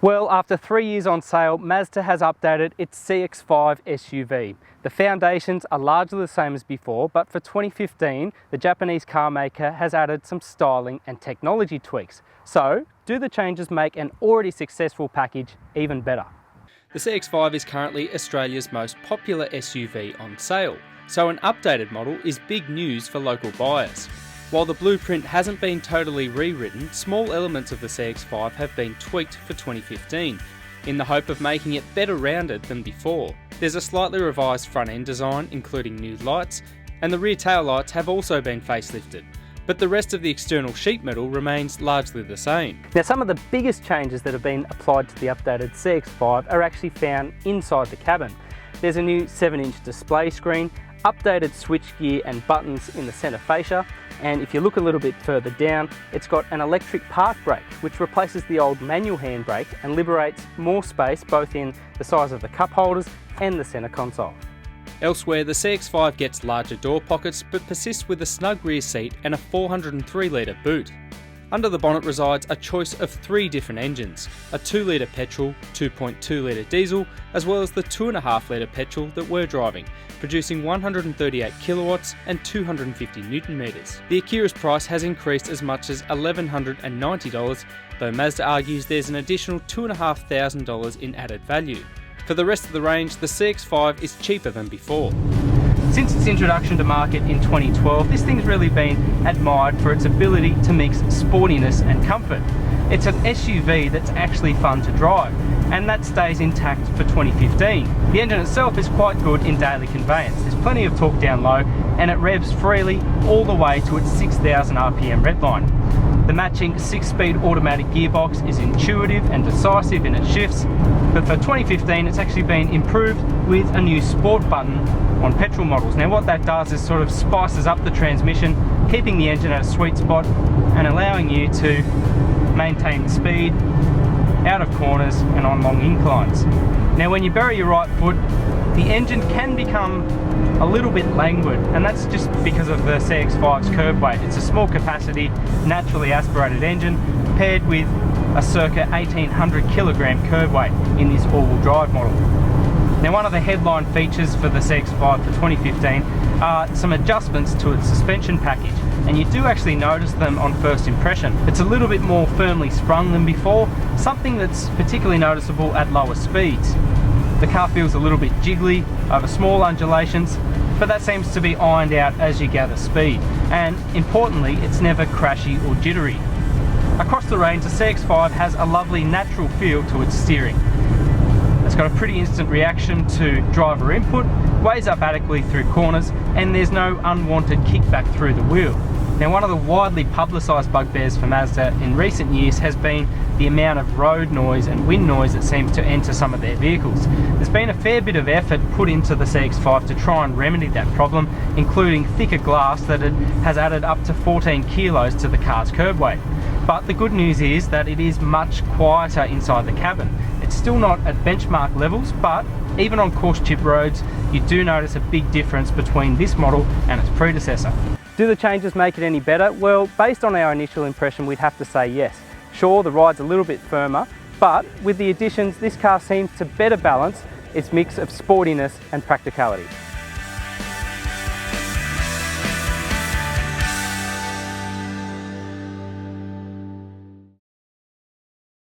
Well, after 3 years on sale, Mazda has updated its CX-5 SUV. The foundations are largely the same as before, but for 2015, the Japanese car maker has added some styling and technology tweaks. So, do the changes make an already successful package even better? The CX-5 is currently Australia's most popular SUV on sale, so an updated model is big news for local buyers. While the blueprint hasn't been totally rewritten, small elements of the CX-5 have been tweaked for 2015, in the hope of making it better rounded than before. There's a slightly revised front end design, including new lights, and the rear tail lights have also been facelifted, but the rest of the external sheet metal remains largely the same. Now, some of the biggest changes that have been applied to the updated CX-5 are actually found inside the cabin. There's a new 7-inch display screen, updated switchgear and buttons in the centre fascia, and if you look a little bit further down, it's got an electric park brake which replaces the old manual handbrake and liberates more space both in the size of the cup holders and the centre console. Elsewhere, the CX-5 gets larger door pockets but persists with a snug rear seat and a 403 litre boot. Under the bonnet resides a choice of 3 different engines, a 2-litre petrol, 2.2 litre diesel, as well as the 2.5 litre petrol that we're driving, producing 138 kilowatts and 250 newton metres. The Akira's price has increased as much as $1,190, though Mazda argues there's an additional $2,500 in added value. For the rest of the range, the CX-5 is cheaper than before. Since its introduction to market in 2012, this thing's really been admired for its ability to mix sportiness and comfort. It's an SUV that's actually fun to drive, and that stays intact for 2015. The engine itself is quite good in daily conveyance. There's plenty of torque down low, and it revs freely all the way to its 6,000 RPM redline. The matching 6-speed automatic gearbox is intuitive and decisive in its shifts, but for 2015 it's actually been improved with a new sport button on petrol models. Now what that does is sort of spices up the transmission, keeping the engine at a sweet spot and allowing you to maintain speed out of corners and on long inclines. Now when you bury your right foot, the engine can become a little bit languid, and that's just because of the CX-5's curb weight. It's a small capacity, naturally aspirated engine paired with a circa 1800 kilogram curb weight in this all-wheel drive model. Now one of the headline features for the CX-5 for 2015 are some adjustments to its suspension package, and you do actually notice them on first impression. It's a little bit more firmly sprung than before, something that's particularly noticeable at lower speeds. The car feels a little bit jiggly over small undulations, but that seems to be ironed out as you gather speed. And importantly, it's never crashy or jittery. Across the range, the CX-5 has a lovely natural feel to its steering. It's got a pretty instant reaction to driver input, weighs up adequately through corners, and there's no unwanted kickback through the wheel. Now, one of the widely publicised bugbears for Mazda in recent years has been the amount of road noise and wind noise that seems to enter some of their vehicles. There's been a fair bit of effort put into the CX-5 to try and remedy that problem, including thicker glass that has added up to 14 kilos to the car's curb weight. But the good news is that it is much quieter inside the cabin. It's still not at benchmark levels, but even on coarse chip roads, you do notice a big difference between this model and its predecessor. Do the changes make it any better? Well, based on our initial impression, we'd have to say yes. Sure, the ride's a little bit firmer, but with the additions, this car seems to better balance its mix of sportiness and practicality.